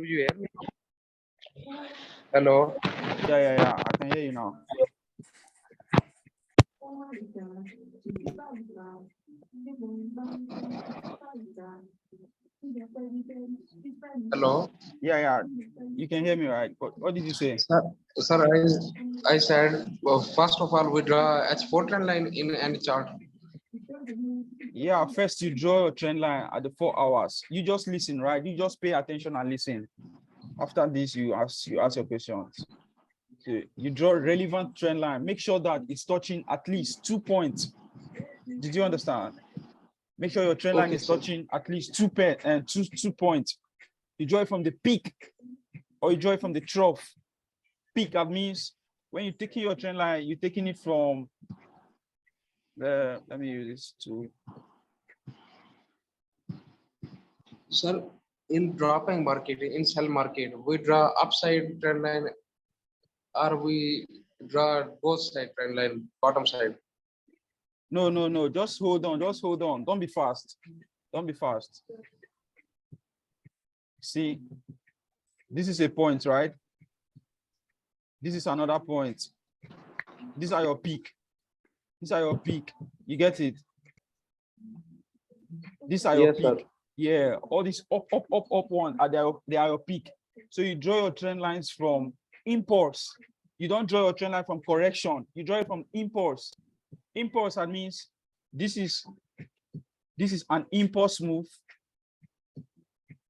Do you hear me? Hello. Yeah. I can hear you now. Hello. Yeah. You can hear me, right? What did you say? Sir, I said, first of all, we draw H4 trend line in any chart. Yeah, first you draw your trend line at the 4 hours. You just listen, right? You just pay attention and listen. After this, you ask your questions. So you draw relevant trend line. Make sure that it's touching at least 2 points. Did you understand? Make sure your trend line is touching at least 2 points. You draw it from the peak or you draw it from the trough. Peak, that means when you're taking your trend line, you're taking it from the, let me use this tool. Sir, in dropping market, in sell market, we draw upside trend line or we draw both side trend line, bottom side. No. Just hold on. Don't be fast. See, this is a point, right? This is another point. These are your peak. You get it? These are your peak. Sir. Yeah, all these up one they are your peak. So you draw your trend lines from impulse. You don't draw your trend line from correction. You draw it from impulse. Impulse, that means this is an impulse move,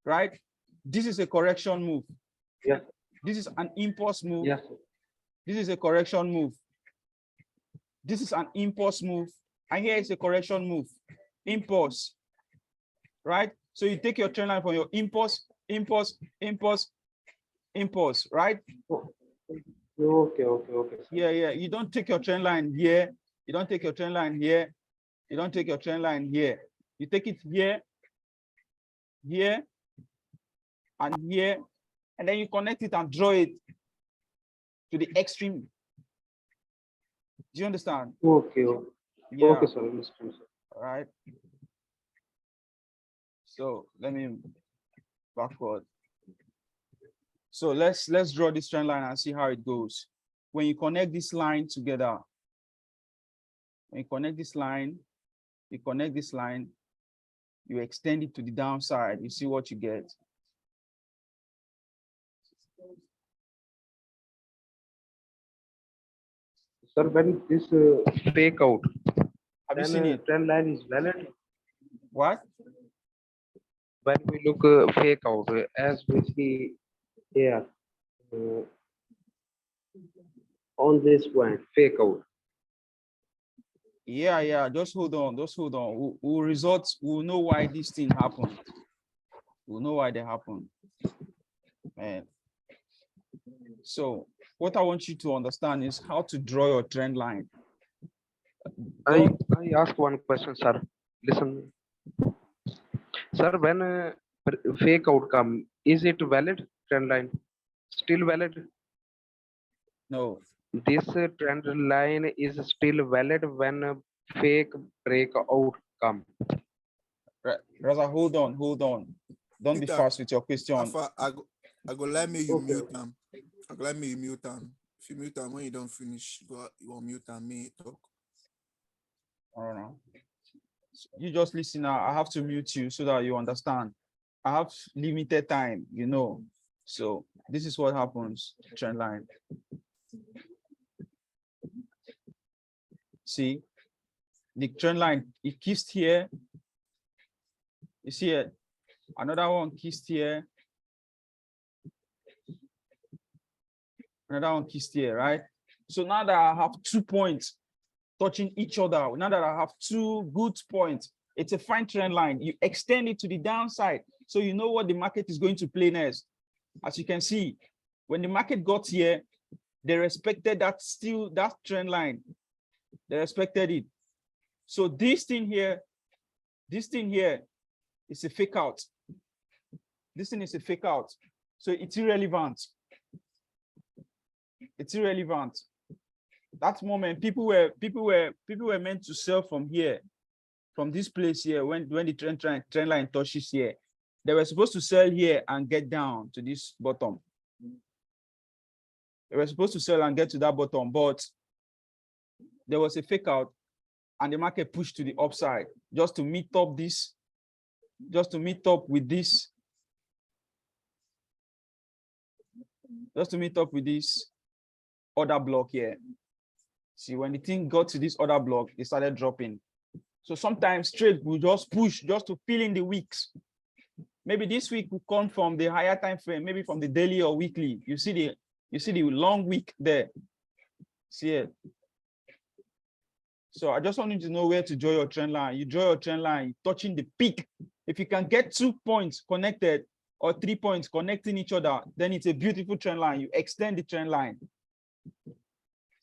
right? This is a correction move. Yes. This is an impulse move. Yes. This is a correction move. This is an impulse move. And here is a correction move. Impulse. Right? So you take your trend line from your impulse, right? Okay. Yeah. You don't take your trend line here. You don't take your trend line here. You don't take your trend line here. You take it here, and here, and then you connect it and draw it to the extreme. Do you understand? Okay. Yeah. Okay, sir. Understand, sir. All right. So let me backward. So let's draw this trend line and see how it goes. When you connect this line together, you connect this line, you extend it to the downside, you see what you get. Sir, when this fake out, have you seen it? Trend line is valid. What? When we look fake out, as we see here on this point, fake out. Yeah. Just hold on. We'll know why this thing happened. We'll know why they happen. Man. So what I want you to understand is how to draw your trend line. I ask one question, sir. Listen, sir. When fake outcome, is it valid trend line? Still valid? No. This trend line is still valid when fake breakout come. Rather, hold on. Don't be fast with your question. I go let me you mute them. I go let me mute them. If you mute them when you don't finish, you will mute them. Me talk. I don't know. You just listen now. I have to mute you so that you understand. I have limited time, you know. So this is what happens. Trend line. See, the trend line, it kissed here. You see it? Another one kissed here. Another one kissed here, right? So now that I have 2 points touching each other, now that I have 2 good points, it's a fine trend line. You extend it to the downside, so you know what the market is going to play next. As you can see, when the market got here, they respected that trend line. They respected it. So this thing here is a fake out. This thing is a fake out. So it's irrelevant. It's irrelevant. That moment, people were meant to sell from here, from this place here, when the trend line touches here. They were supposed to sell here and get down to this bottom. They were supposed to sell and get to that bottom, but there was a fake out and the market pushed to the upside just to meet up this, just to meet up with this, just to meet up with this other block here. See, when the thing got to this other block, it started dropping. So sometimes trade will just push just to fill in the weeks. Maybe this week will come from the higher time frame, maybe from the daily or weekly. You see the long week there. See it. So I just want you to know where to draw your trend line. You draw your trend line, touching the peak. If you can get 2 points connected or 3 points connecting each other, then it's a beautiful trend line. You extend the trend line.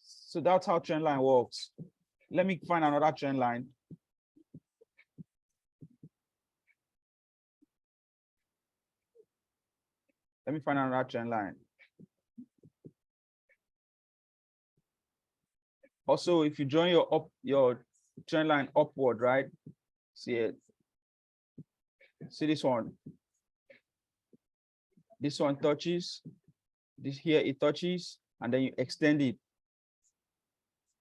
So that's how trend line works. Let me find another trend line. Let me find another trend line. Also, if you join your trend line upward, right? See it. See this one. This one touches. This here it touches, and then you extend it.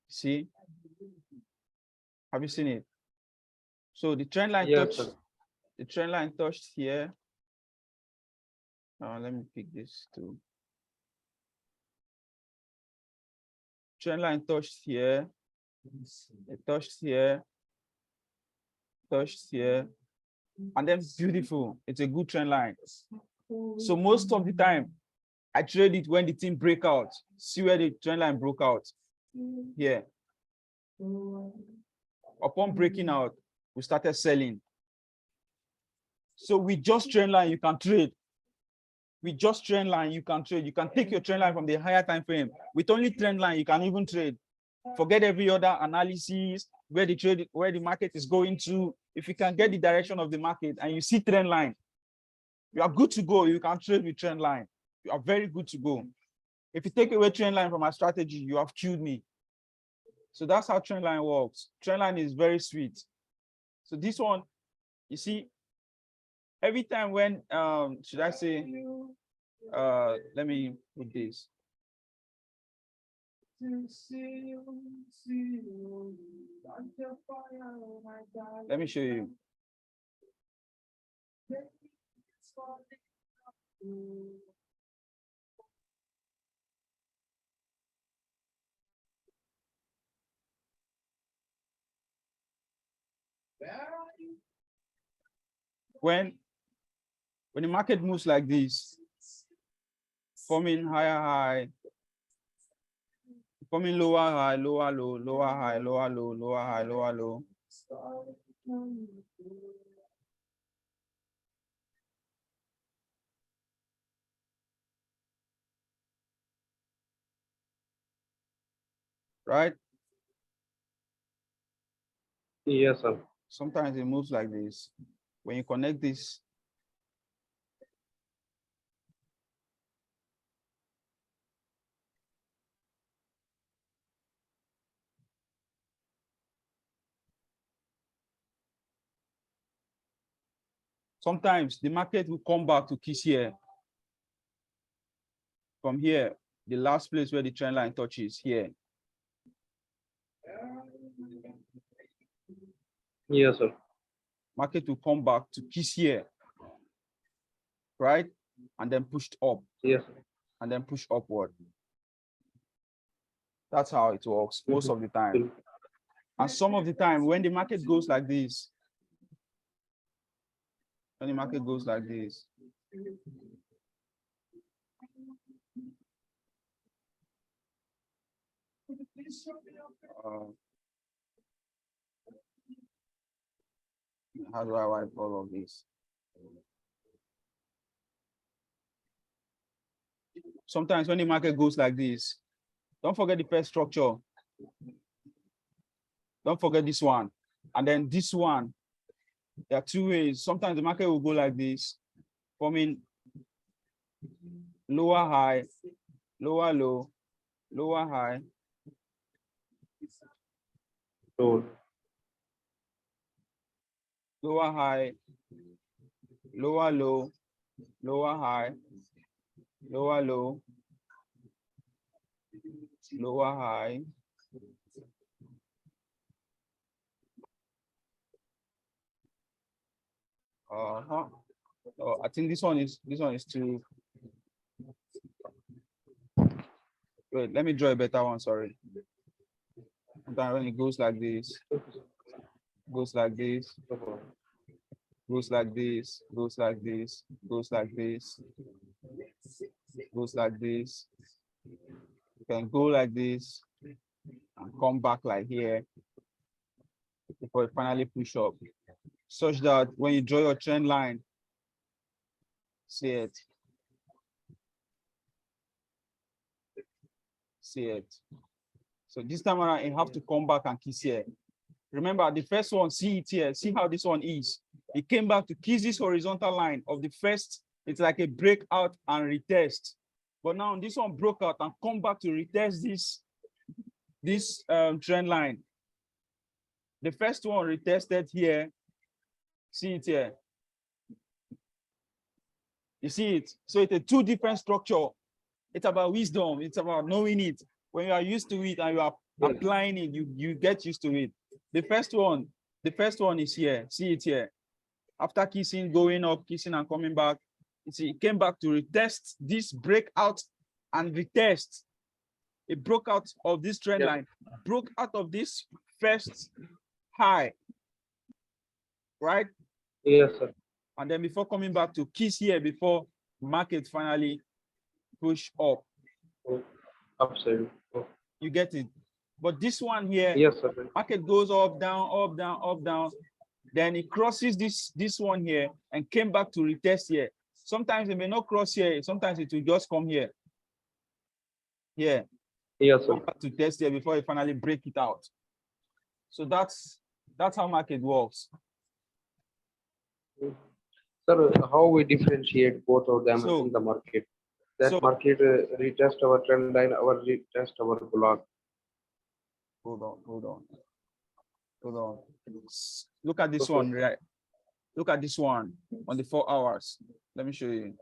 See? Have you seen it? So the trend line touched. The trend line touched here. Let me pick this too. Trend line touched here. It touched here. Touched here. And then beautiful. It's a good trend line. So most of the time, I trade it when the thing break out. See where the trend line broke out. Here. Upon breaking out, we started selling. So with just trend line, you can trade. With just trend line, you can trade. You can take your trend line from the higher time frame. With only trend line, you can even trade. Forget every other analysis, where the market is going to. If you can get the direction of the market and you see trend line, you are good to go. You can trade with trend line. You are very good to go. If you take away trend line from my strategy, you have killed me. So that's how trend line works. Trend line is very sweet. So this one, you see, every time when, should I say, let me put this. Let me show you. When the market moves like this, forming higher high, forming lower high, lower low, lower high, lower low, lower high, lower low. Right? Yes, sir. Sometimes it moves like this. When you connect this, sometimes the market will come back to kiss here. From here, the last place where the trend line touches here. Yes, sir. Market will come back to kiss here, right? And then pushed up. Yes, sir. And then push upward. That's how it works most of the time. And some of the time, when the market goes like this, when the market goes like this, how do I wipe all of this? Sometimes when the market goes like this, don't forget the first structure. Don't forget this one. And then this one, there are two ways. Sometimes the market will go like this, forming lower high, lower low, lower high, So, lower high, lower low, lower high, lower low, lower high. Uh-huh. Oh, I think this one is too. Wait, let me draw a better one. Sorry. Sometimes when it goes like this, goes like this, goes like this, goes like this, goes like this, goes like this. You can go like this and come back like here before you finally push up, such that when you draw your trend line, see it. See it. So this time around, you have to come back and kiss here. Remember, the first one, see it here. See how this one is. It came back to kiss this horizontal line of the first. It's like a breakout and retest. But now this one broke out and come back to retest this trend line. The first one retested here. See it here. You see it? So it's a two different structure. It's about wisdom. It's about knowing it. When you are used to it and you are applying it, you get used to it. The first one is here. See it here. After kissing, going up, kissing and coming back, you see, it came back to retest this breakout and retest. It broke out of this trend line, broke out of this first high, right? Yes, sir. And then before coming back to kiss here, before market finally push up. Upside. You get it? But this one here, Yes, sir. market goes up, down, up, down, up, down. Then it crosses this one here and came back to retest here. Sometimes it may not cross here. Sometimes it will just come here. Yeah. Yes, sir. Come back to test here before you finally break it out. So that's how market works. Sir, how we differentiate both of them So- in the market? That so- market retest our trend line, our retest our block. Hold on. Look at this Okay. one, right? Look at this one on the 4 hours. Let me show you.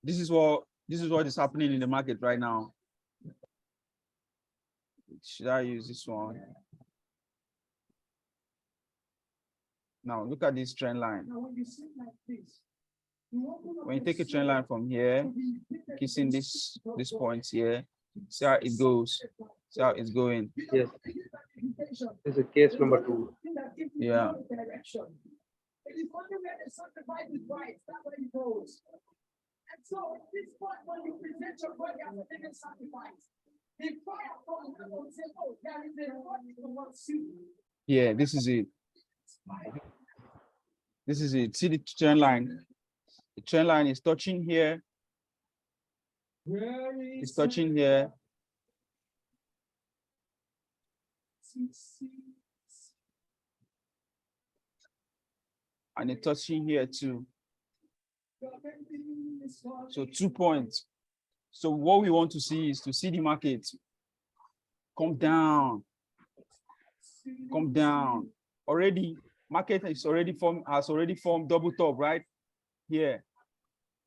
This is what is happening in the market right now. Should I use this one? Now look at this trend line. When you take a trend line from here, kissing this points here, see how it goes. See how it's going. Yes. This is case number 2. Yeah. Yeah, this is it. This is it. See the trend line. The trend line is touching here. It's touching here. And it's touching here too. So 2 points. So what we want to see is to see the market come down. Come down. Already, market is already has already formed double top, right? Here,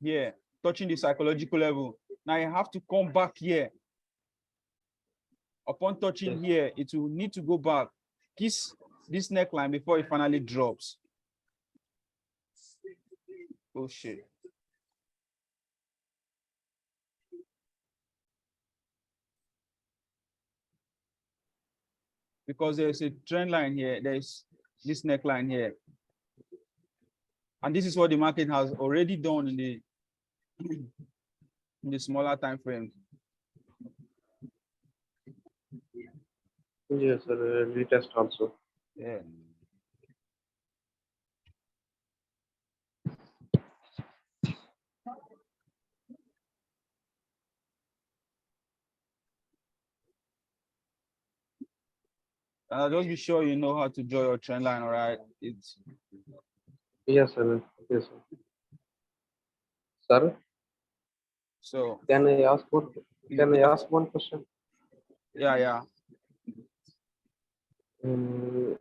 here, touching the psychological level. Now you have to come back here. Upon touching here, it will need to go back, kiss this neckline before it finally drops. Oh shit. Because there's a trend line here, there's this neckline here. And this is what the market has already done in the smaller time frame. Yes, sir. Retest also. Yeah. Just be sure you know how to draw your trend line, all right? It's Yes, sir. Yes, sir. Sir, so can I ask one question? yeah. Uh,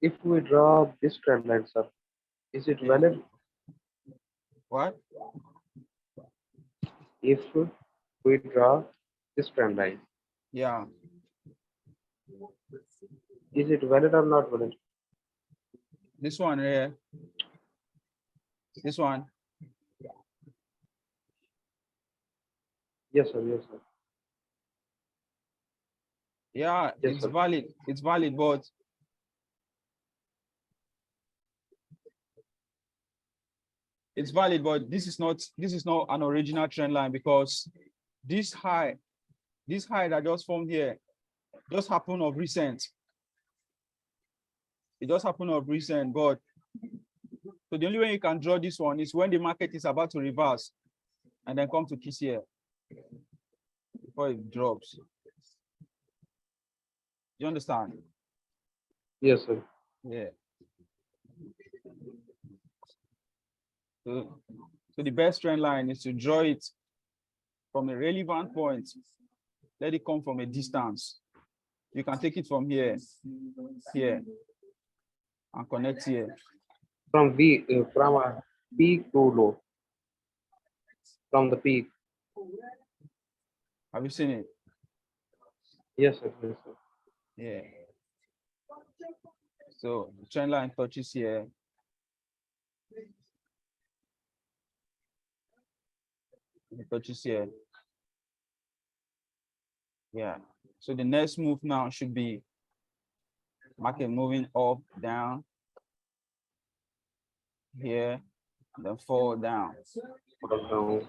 If we draw this trend line, sir, is it Yeah. valid? What? If we draw this trend line, Yeah. is it valid or not valid? This one here. This one. Yes, sir. Yes, sir. Yeah, Yes, it's sir. valid. It's valid, but this is not an original trend line, because this high, that just formed here just happened of recent. It just happened of recent, but so the only way you can draw this one is when the market is about to reverse and then come to kiss here before it drops. You understand? Yes, sir. Yeah. So the best trend line is to draw it from a relevant point. Let it come from a distance. You can take it from here, and connect here. From from a peak to low. From the peak. Have you seen it? Yes, sir. Yes, sir. Yeah. So the trend line touches here. It touches here. Yeah. So the next move now should be market moving up, down, here, then fall down. Fall down.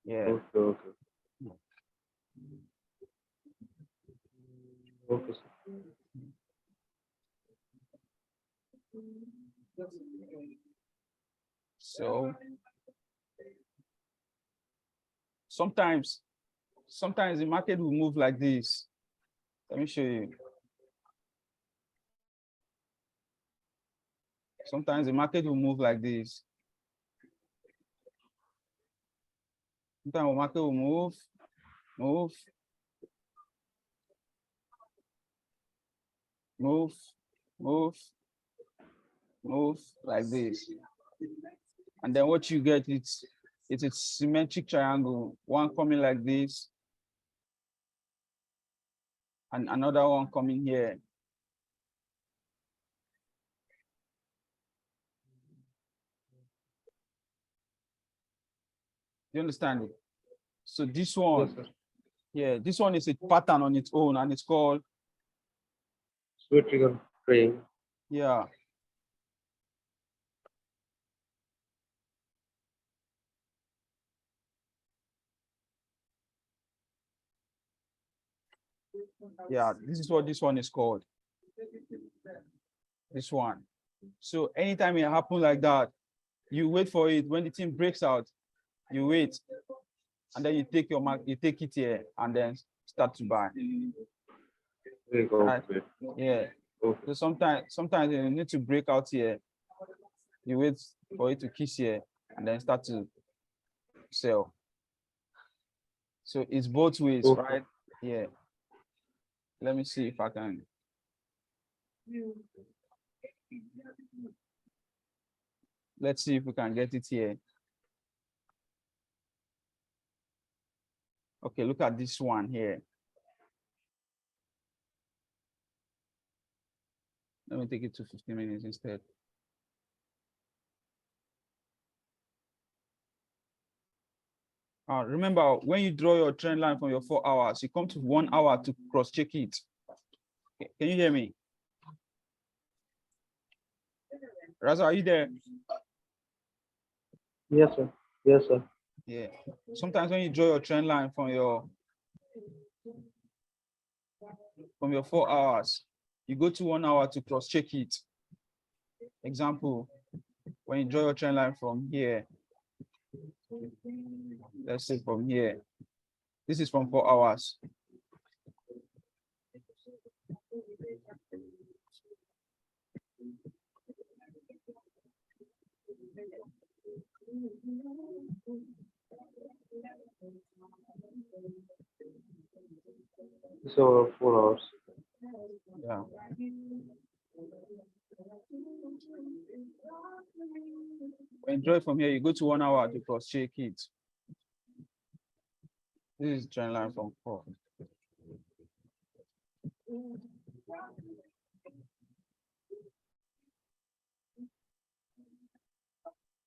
Yeah. Okay, okay. Okay, sir. So sometimes the market will move like this. Let me show you. Sometimes the market will move like this. Sometimes the market will move, move, move, move, move like this. And then what you get, it's a symmetric triangle, one coming like this, and another one coming here. You understand it? So this Yes, one, sir. yeah, this one is a pattern on its own, and it's called, Sweet trigger praying. yeah. Yeah, this is what this one is called. This one. So anytime it happens like that, you wait for it. When the thing breaks out, you wait, and then you take your mark, you take it here, and then start to buy. Very good. Right? Great. Yeah. Okay. So sometimes you need to break out here. You wait for it to kiss here, and then start to sell. So it's both ways, Okay. right? Yeah. Let me see if I can. Let's see if we can get it here. Okay, look at this one here. Let me take it to 15 minutes instead. Remember, when you draw your trend line from your 4 hours, you come to 1 hour to cross-check it. Can you hear me? Raza, are you there? Yes, sir. Yes, sir. Yeah. Sometimes when you draw your trend line from your 4 hours, you go to 1 hour to cross-check it. Example, when you draw your trend line from here, let's say from here, this is from 4 hours. So 4 hours. Yeah. draw it from here, you go to 1 hour to cross check it. This is trend line from 4.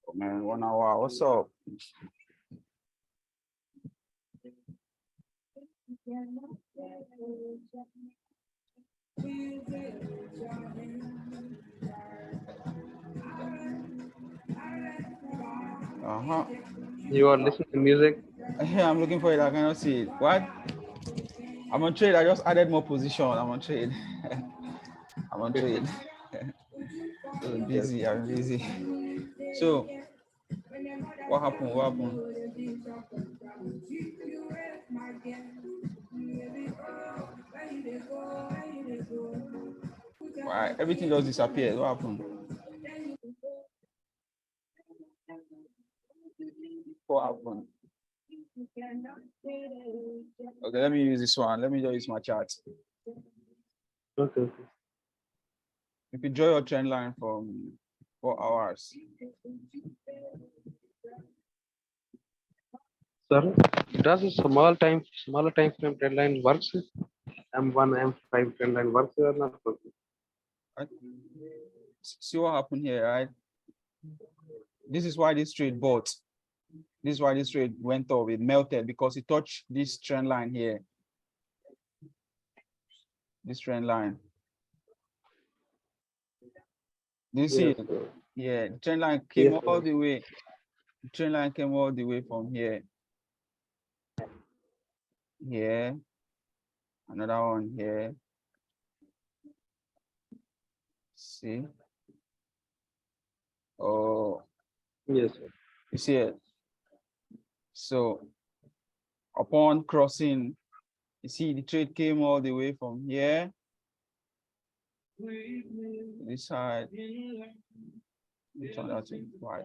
Oh man, 1 hour. What's up? You are listening to music? Yeah, I'm looking for it. I cannot see it. What? I'm on trade. I just added more position. I'm on trade. I'm on trade. I'm busy. I'm busy. So, what happened? What happened? Why? Everything just disappeared. What happened? What happened? Okay, let me use this one. Let me just use my chart. Okay. If you draw your trend line from 4 hours. Sir, does a smaller time frame trend line works? M1, M5 trend line works or not? Right? See what happened here, right? This is why this trade bought. This is why this trade went up. It melted because it touched this trend line here. This trend line. Do you see Yes, it? sir. Yeah, the trend line came Yes, all sir. the way. The trend line came all the way from here. Here. Another one here. See? Oh, Yes, sir. you see it? So upon crossing, you see the trade came all the way from here. This side. Which one that's it? Right.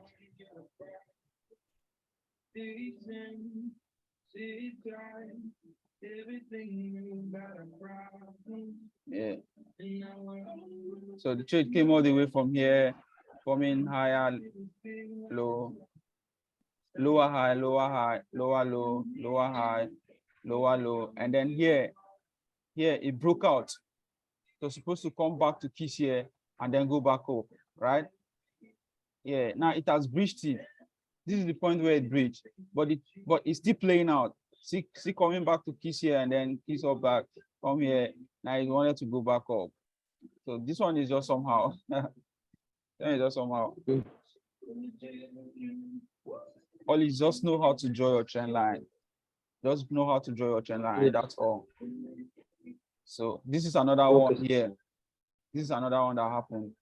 Yeah. So the trade came all the way from here, forming higher, low, lower high, lower low, lower high, lower low, and then here it broke out. So supposed to come back to kiss here and then go back up, right? Yeah. Now it has breached it. This is the point where it breached, but it's still playing out. See coming back to kiss here and then kiss up back. Come here. Now it wanted to go back up. So this one is just somehow. It's just somehow. All is just know how to draw your trend line. Just know how to draw your trend line. Yes. That's all. So this is another Okay. one here. This is another one that happened.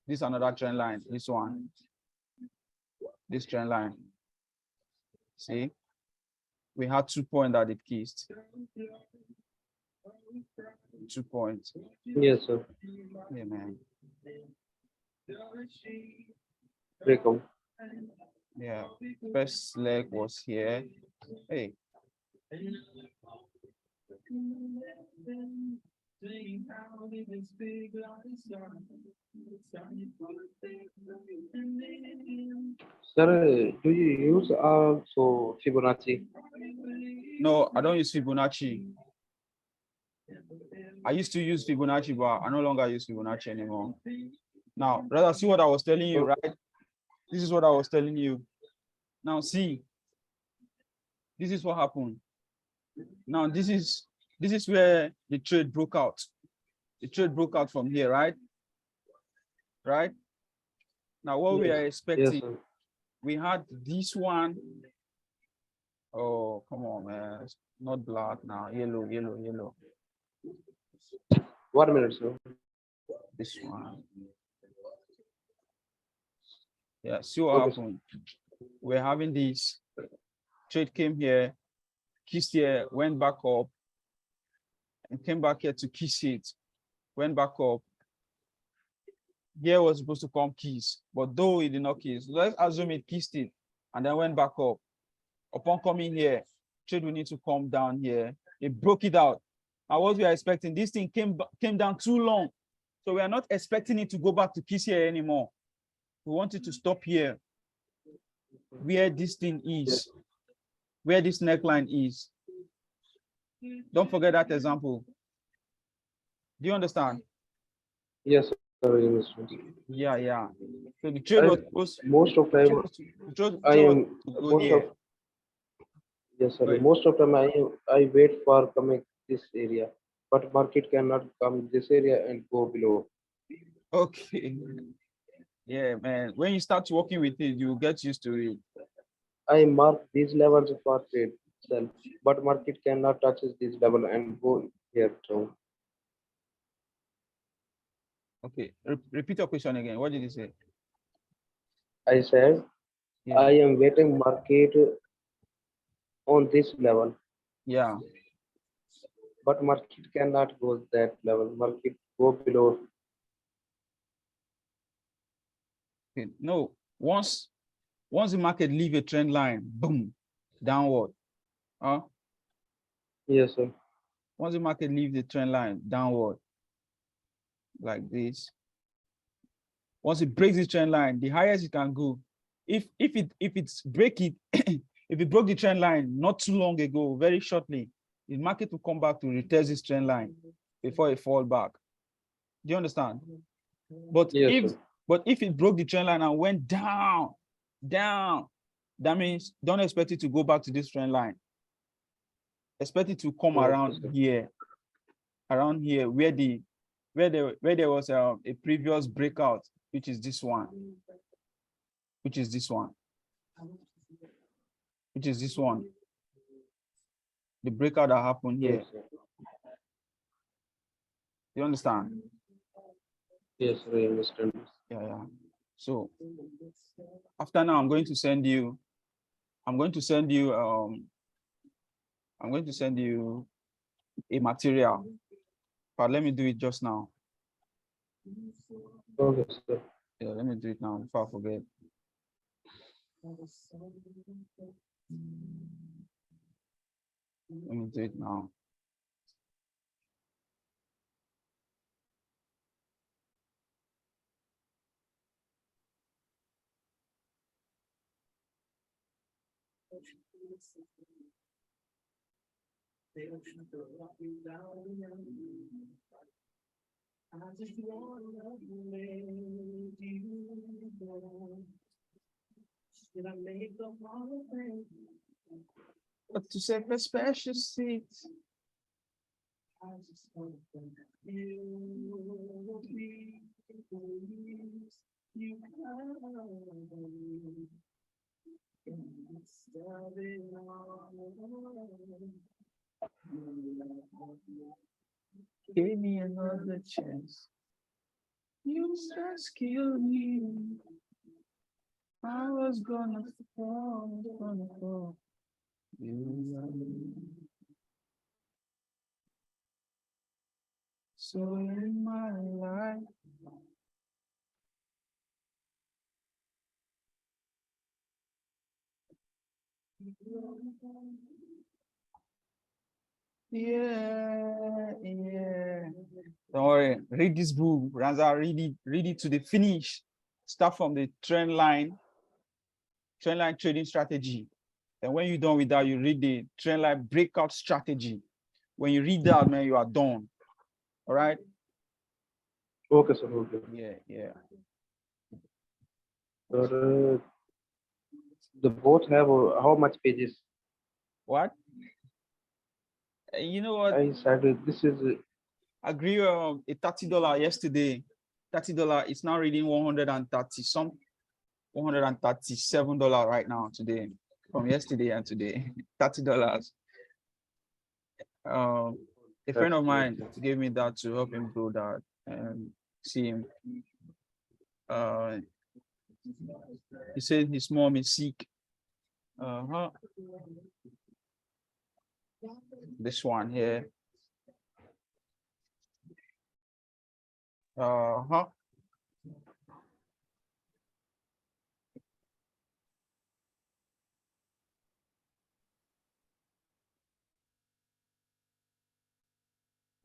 This is another trend line. This one. This trend line. See? We had 2 points that it kissed. 2 points. Yes, sir. Yeah, man. Breakout. Yeah. First leg was here. Hey. Sir, do you use also Fibonacci? No, I don't use Fibonacci. I used to use Fibonacci, but I no longer use Fibonacci anymore. Now, rather see what I was telling you, right? This is what I was telling you. Now, see, this is what happened. Now, this is where the trade broke out. The trade broke out from here, right? Right? Now, what we are expecting, Yes, sir. we had this one. Oh, come on, man. It's not black now. Yellow, yellow, yellow. 1 minute, sir. This one. Yeah, see what Okay, happened. We're having this. Trade came here, kissed here, went back up, and came back here to kiss it. Went back up. Here was supposed to come kiss, but though it did not kiss, let's assume it kissed it and then went back up. Upon coming here, trade will need to come down here. It broke it out. And what we are expecting, this thing came down too long. So we are not expecting it to go back to kiss here anymore. We want it to stop here. where this thing is, where this neckline is. Don't forget that example. Do you understand? Yes, sir. I understand. Yeah, yeah. So the trade was And supposed, most of the time trade was, the trade I was am to go most of here. yes, sir. But Most of time I wait for coming this area, but market cannot come this area and go below. okay. Yeah, man. When you start working with it, you get used to it. I mark these levels for trade sell, but market cannot touch this level and go here down. Okay. Repeat your question again. What did you say? I said Yeah. I am waiting market on this level, Yeah. but market cannot go that level. Market go below. Okay. No. Once the market leave a trend line, boom, downward. Yes, sir. Once the market leave the trend line downward, like this, once it breaks the trend line, the highest it can go. If it's break it, if it broke the trend line not too long ago, very shortly, the market will come back to retest this trend line before it fall back. Do you understand? But Yes, if sir. but if it broke the trend line and went down, that means don't expect it to go back to this trend line. Expect it to come Okay, sir. around here where there was a previous breakout, which is this one, which is this one, which is this one, the breakout that happened here. Yes, sir. You understand? Yes, sir. I understand. Yeah, yeah. So after now, I'm going to send you I'm going to send you a material, but let me do it just now. Okay, sir. Yeah, let me do it now before I forget. Let me do it now. But to save a special seat. Give me another chance. You just killed me. I was gonna fall. So in my life. Yeah, yeah. Don't worry. Read this book, Ranza. Read it to the finish. Start from the trend line trading strategy. And when you're done with that, you read the trend line breakout strategy. When you read that, man, you are done. All right. Okay, sir. Okay. Yeah, yeah. Sir, the both have how much pages? What? You know what? I said this is I agree a $30 yesterday. $30 is now reading 130 some $137 right now today, from yesterday and today. $30. A friend of mine gave me that to help him grow that and see him. He said his mom is sick. This one here.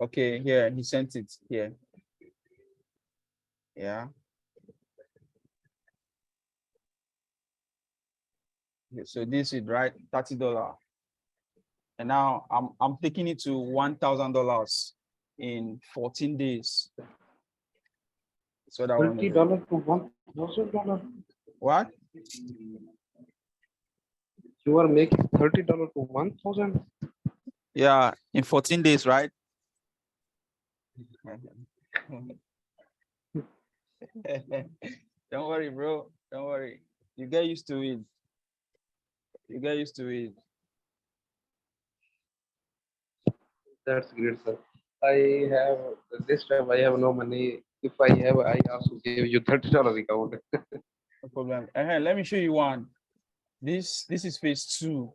Okay, here he sent it here. Yeah. Okay, so this is right, $30. And now I'm taking it to $1,000 in 14 days. That's what I want to do. $30 to $1,000. What? You are making $30 to 1,000. Yeah, in 14 days, right? Don't worry, bro. Don't worry. You get used to it. You get used to it. That's great, sir. I have this time I have no money. If I have, I also give you $30 account. No problem. Let me show you one. This is phase two.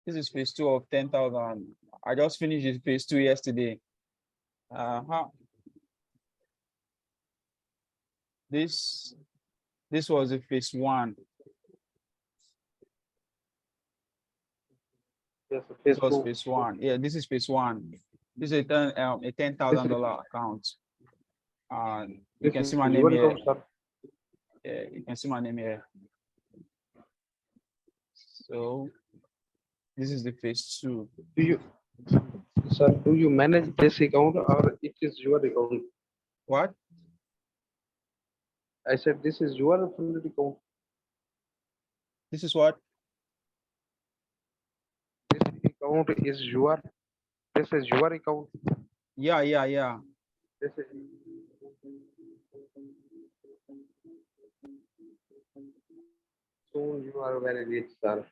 This is phase two of 10,000. I just finished this phase two yesterday. How this was a phase one. Yes, This phase was two. phase one. Yeah, this is phase one. This is a $10,000 account. You This can is see my name your here. account, sir. Yeah, you can see my name here. So this is the phase two. Do you, sir, do you manage this account or it is your account? What? I said this is your affiliate account. This is what? This account is your. This is your account. Yeah. This is. Soon you are very rich, sir.